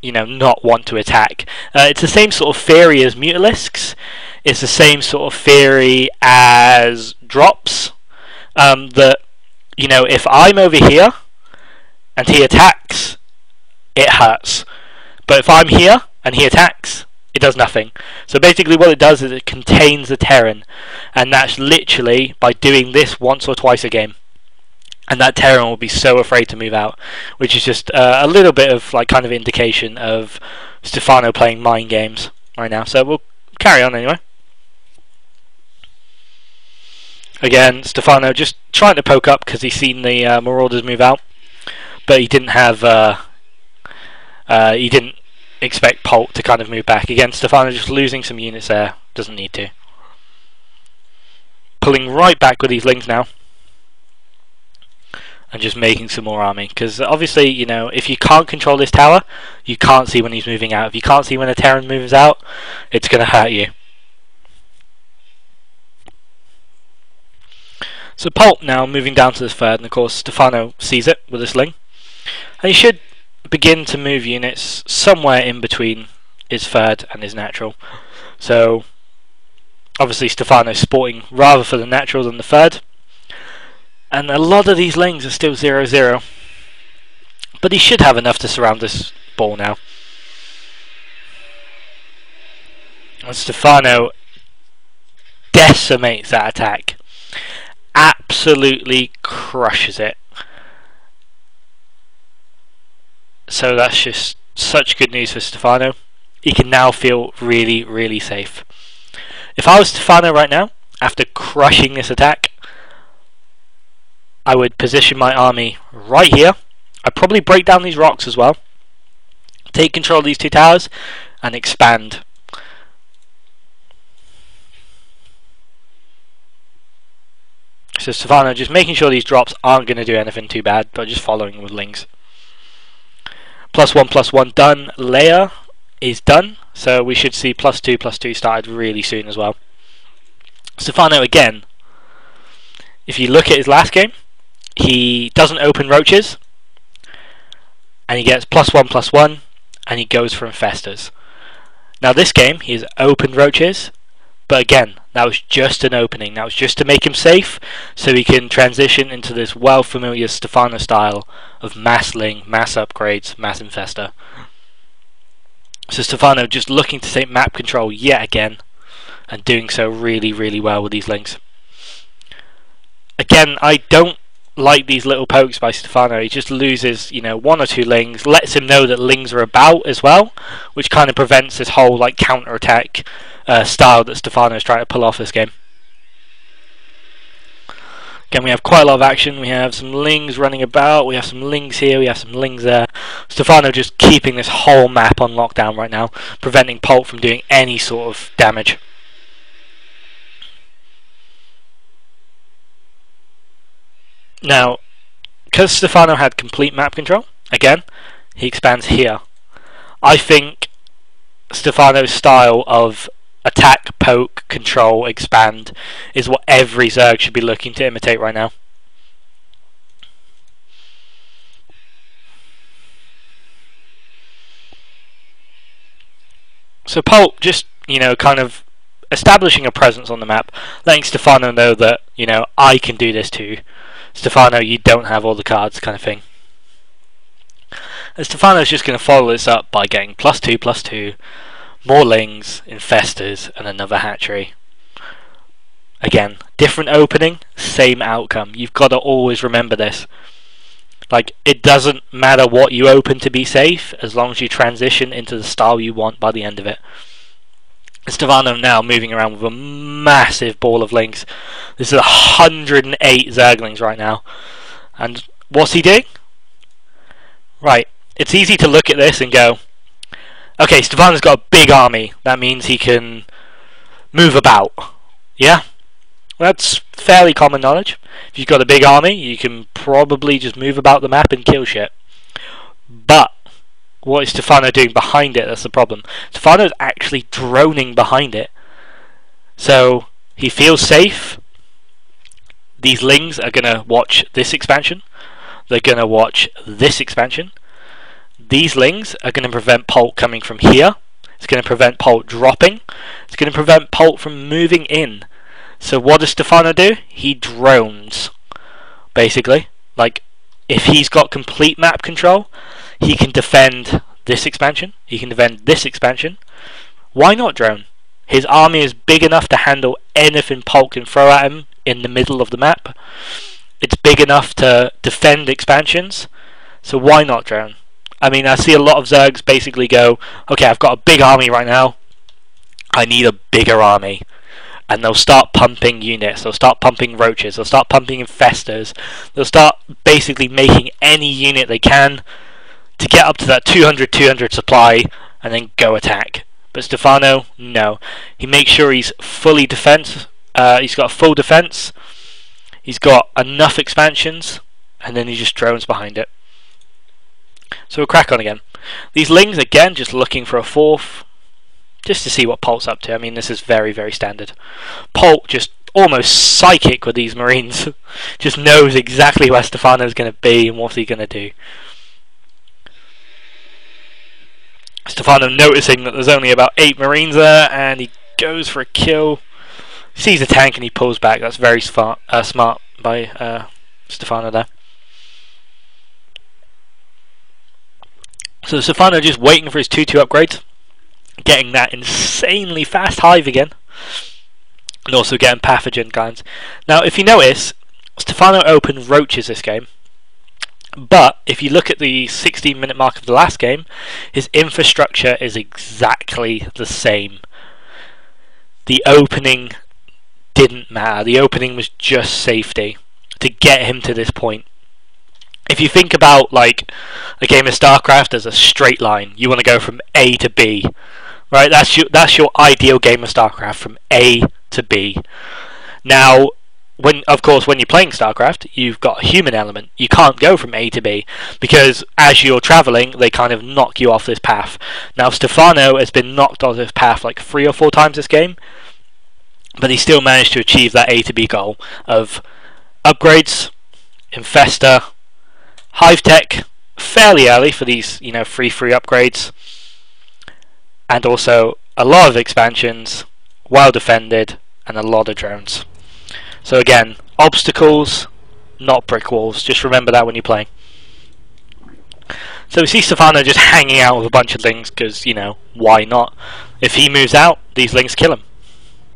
not want to attack. It's the same sort of theory as Mutalisks. It's the same sort of theory as drops. That if I'm over here and he attacks, it hurts. But if I'm here and he attacks, it does nothing. So basically what it does is it contains the Terran, and that's literally by doing this once or twice a game. And that Terran will be so afraid to move out, which is just a little bit of kind of indication of Stephano playing mind games right now. So we'll carry on anyway. Again, Stephano just trying to poke up because he's seen the Marauders move out, but he didn't have he didn't expect Polt to kind of move back. Again, Stephano just losing some units there, doesn't need to. Pulling right back with these lings now, and just making some more army, because obviously, if you can't control this tower, you can't see when he's moving out. If you can't see when a Terran moves out, it's going to hurt you. So Polt now moving down to this third, and of course Stephano sees it with this ling, and he should begin to move units somewhere in between his third and his natural. So obviously Stephano's sporting rather for the natural than the third. And a lot of these lings are still 0-0. But he should have enough to surround this ball now. And Stephano decimates that attack. Absolutely crushes it. So that's just such good news for Stephano. He can now feel really, really safe. If I was Stephano right now, after crushing this attack, I would position my army right here. I'd probably break down these rocks as well, take control of these two towers, and expand. So Stephano just making sure these drops aren't going to do anything too bad, but just following with lings. +1/+1 done. Layer is done, so we should see +2/+2 started really soon as well. Stephano again, if you look at his last game, he doesn't open roaches, and he gets +1/+1, and he goes for infestors. Now this game he has opened roaches, but again that was just an opening. That was just to make him safe, so he can transition into this well familiar Stephano style of mass ling, mass upgrades, mass infestor. So Stephano just looking to take map control yet again, and doing so really, really well with these lings. Again, I don't like these little pokes by Stephano. He just loses, 1 or 2 lings, lets him know that lings are about as well, which kind of prevents this whole counter-attack style that Stephano is trying to pull off this game. Again, we have quite a lot of action. We have some lings running about, we have some lings here, we have some lings there. Stephano just keeping this whole map on lockdown right now, preventing Polt from doing any sort of damage. Now, because Stephano had complete map control, again, he expands here. I think Stephano's style of attack, poke, control, expand is what every Zerg should be looking to imitate right now. So Polt just, kind of establishing a presence on the map, letting Stephano know that, I can do this too. Stephano, you don't have all the cards, kind of thing. And Stephano's just going to follow this up by getting +2/+2, more lings, infestors, and another hatchery. Again, different opening, same outcome. You've got to always remember this. It doesn't matter what you open to be safe, as long as you transition into the style you want by the end of it. Stephano now moving around with a massive ball of lings. This is 108 Zerglings right now. And what's he doing? Right, it's easy to look at this and go, okay, Stephano's got a big army. That means he can move about. Yeah? That's fairly common knowledge. If you've got a big army, you can probably just move about the map and kill shit. But what is Stephano doing behind it? That's the problem. Stephano's actually droning behind it. So he feels safe. These lings are going to watch this expansion. They're going to watch this expansion. these lings are going to prevent Polt coming from here. It's going to prevent Polt dropping. It's going to prevent Polt from moving in. So what does Stephano do? He drones, basically. Like, if he's got complete map control, he can defend this expansion. He can defend this expansion. Why not drone? His army is big enough to handle anything Polt can throw at him in the middle of the map. It's big enough to defend expansions. So why not drone? I mean, I see a lot of Zergs basically go, okay, I've got a big army right now. I need a bigger army. And they'll start pumping units, they'll start pumping roaches, they'll start pumping infestors, they'll start basically making any unit they can to get up to that 200 supply and then go attack. But Stephano, no. He makes sure he's fully defense, he's got a full defense, he's got enough expansions, and then he just drones behind it. So we'll crack on again. These lings, again, just looking for a fourth, just to see what Polt's up to. I mean, this is very, very standard. Polt just almost psychic with these Marines. Just knows exactly where Stephano's going to be and what he's going to do. Stephano noticing that there's only about 8 Marines there, and he goes for a kill. He sees a tank and he pulls back. That's very smart by Stephano there. So Stephano just waiting for his 2-2 upgrades, getting that insanely fast hive again, and also getting pathogen glands. Now, if you notice, Stephano opened roaches this game, but if you look at the 16-minute mark of the last game, his infrastructure is exactly the same. The opening didn't matter. The opening was just safety to get him to this point. If you think about like a game of Starcraft as a straight line, you want to go from A to B, right? That's your ideal game of Starcraft, from A to B. Now, of course, when you're playing Starcraft, you've got a human element. You can't go from A to B because as you're traveling, they kind of knock you off this path. Now, Stephano has been knocked off this path like 3 or 4 times this game, but he still managed to achieve that A to B goal of upgrades, infestor, hive tech fairly early for these, free upgrades, and also a lot of expansions, well defended, and a lot of drones. So again, obstacles, not brick walls. Just remember that when you're playing. So we see Stephano just hanging out with a bunch of lings because, why not? If he moves out, these lings kill him.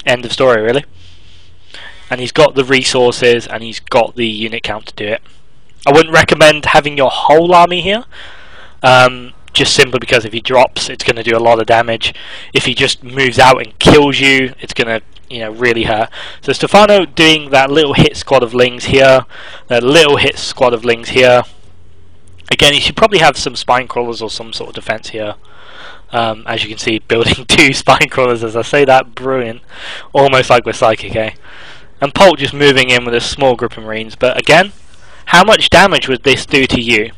End of story, really. And he's got the resources and he's got the unit count to do it. I wouldn't recommend having your whole army here, just simply because if he drops, it's going to do a lot of damage. If he just moves out and kills you, it's going to, really hurt. So Stephano doing that little hit squad of lings here, that little hit squad of lings here. Again, he should probably have some spine crawlers or some sort of defense here. As you can see, building 2 spine crawlers as I say that, brilliant. Almost like we're psychic, eh? And Polt just moving in with a small group of Marines, but again, how much damage would this do to you?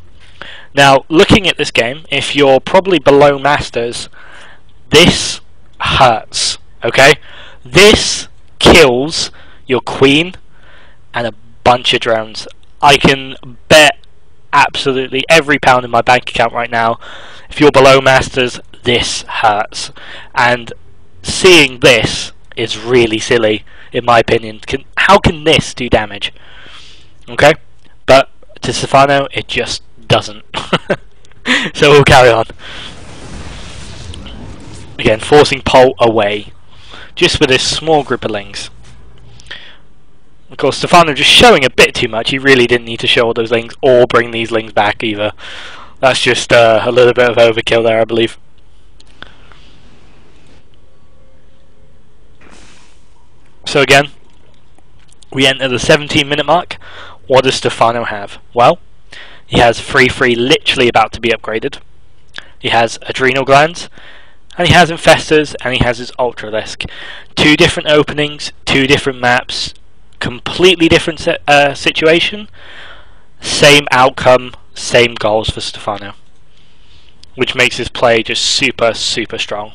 Now, looking at this game, if you're probably below Masters, this hurts, okay? This kills your Queen and a bunch of drones. I can bet absolutely every pound in my bank account right now, if you're below Masters, this hurts. And seeing this is really silly, in my opinion. How can this do damage? Okay? But to Stephano, it just doesn't. So we'll carry on. Again, forcing Polt away, just with this small group of lings. Of course, Stephano just showing a bit too much. He really didn't need to show all those lings or bring these lings back either. That's just a little bit of overkill there, I believe. So again, we enter the 17-minute mark. What does Stephano have? Well, he has free literally about to be upgraded. He has adrenal glands, and he has infestors, and he has his ultralisk. 2 different openings, 2 different maps, completely different situation, same outcome, same goals for Stephano, which makes his play just super strong.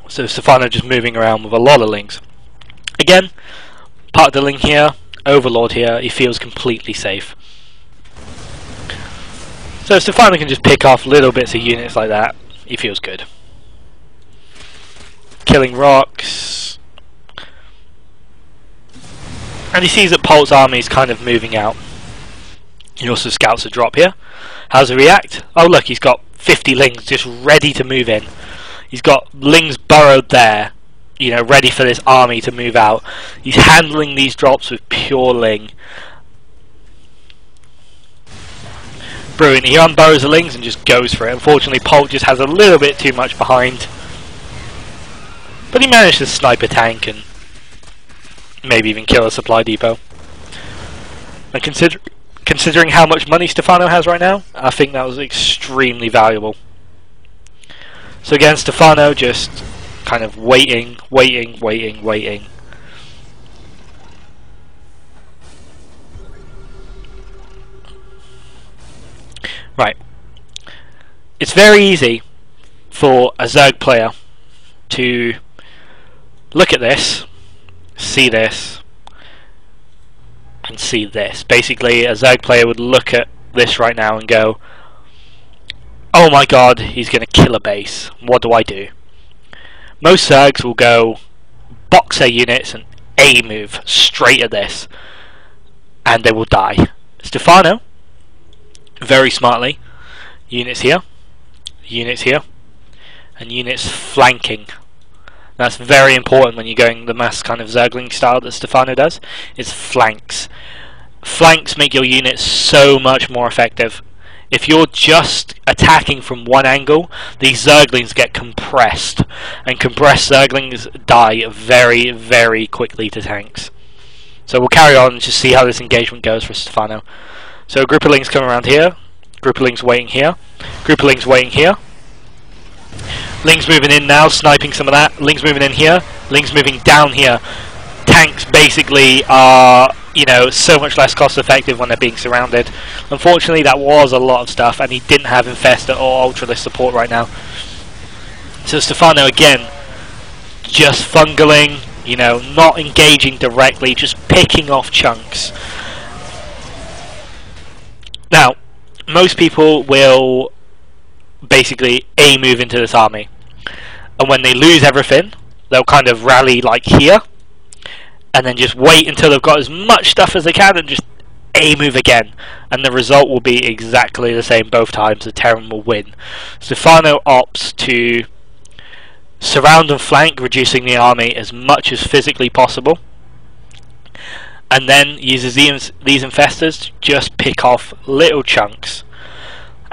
So Stephano just moving around with a lot of lings. Again, Park the Ling here, Overlord here, he feels completely safe. So Stephano can just pick off little bits of units like that, he feels good. Killing rocks. And he sees that Polt's army is kind of moving out. He also scouts a drop here. How does he react? Oh look, he's got 50 Lings just ready to move in. He's got Lings burrowed there, you know, ready for this army to move out. He's handling these drops with pure Ling. Brilliant. He unburrows the Lings and just goes for it. Unfortunately, Polt just has a little bit too much behind. But he managed to snipe a tank and maybe even kill a supply depot. And considering how much money Stephano has right now, I think that was extremely valuable. So again, Stephano just kind of waiting. Right. It's very easy for a Zerg player to look at this, see this, and see this. Basically, a Zerg player would look at this right now and go, oh my god, he's going to kill a base. What do I do? Most Zergs will go box their units and A move straight at this, and they will die. Stephano, very smartly, units here, and units flanking. That's very important when you're going the mass kind of Zergling style that Stephano does, is flanks. Flanks make your units so much more effective. If you're just attacking from one angle, these Zerglings get compressed, and compressed Zerglings die very, very quickly to tanks. So we'll carry on and just see how this engagement goes for Stephano. So a group of Lings come around here, group of Lings waiting here, group of Lings waiting here. Lings moving in now, sniping some of that. Lings moving in here, Lings moving down here. Tanks basically are, you know, so much less cost effective when they're being surrounded. Unfortunately, that was a lot of stuff, and he didn't have Infesta or Ultralist support right now. So Stephano again, just fungling, you know, not engaging directly, just picking off chunks. Now, most people will basically A move into this army, and when they lose everything, they'll kind of rally like here, and then just wait until they've got as much stuff as they can and just A move again, and the result will be exactly the same both times. The Terran will win. Stephano opts to surround and flank, reducing the army as much as physically possible, and then uses these infestors to just pick off little chunks.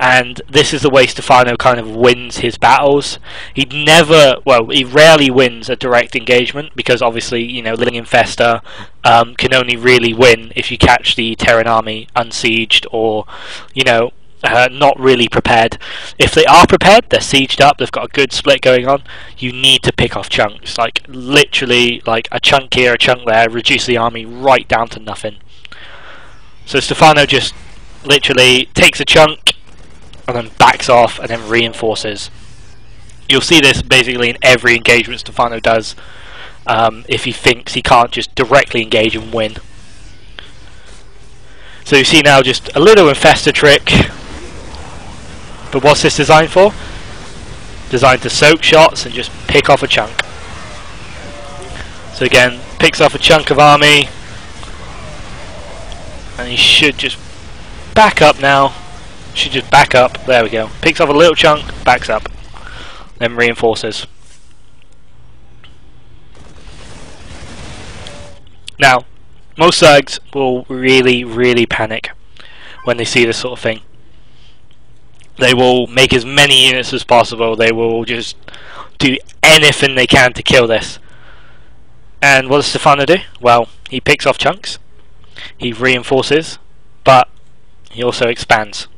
And this is the way Stephano kind of wins his battles. He rarely wins a direct engagement, because obviously, you know, Ling Infesta can only really win if you catch the Terran army unsieged or, you know, not really prepared. If they are prepared, they're sieged up, they've got a good split going on, you need to pick off chunks. Like, literally, like a chunk here, a chunk there, reduce the army right down to nothing. So Stephano just literally takes a chunk, and then backs off and then reinforces. You'll see this basically in every engagement Stephano does, if he thinks he can't just directly engage and win. So you see now just a little infestor trick. But what's this designed for? Designed to soak shots and just pick off a chunk. So again, picks off a chunk of army, and he should just back up now. Should just back up. There we go. Picks off a little chunk, backs up, then reinforces. Now, most Zergs will really, really panic when they see this sort of thing. They will make as many units as possible. They will just do anything they can to kill this. And what does Stephano do? Well, he picks off chunks, he reinforces, but he also expands.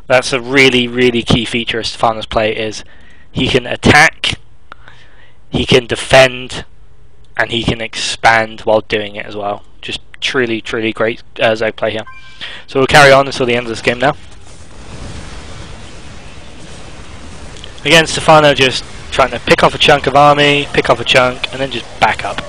That's a really, really key feature of Stephano's play, is he can attack, he can defend, and he can expand while doing it as well. Just truly, truly great Zerg play here. So we'll carry on until the end of this game now. Again, Stephano just trying to pick off a chunk of army, pick off a chunk, and then just back up.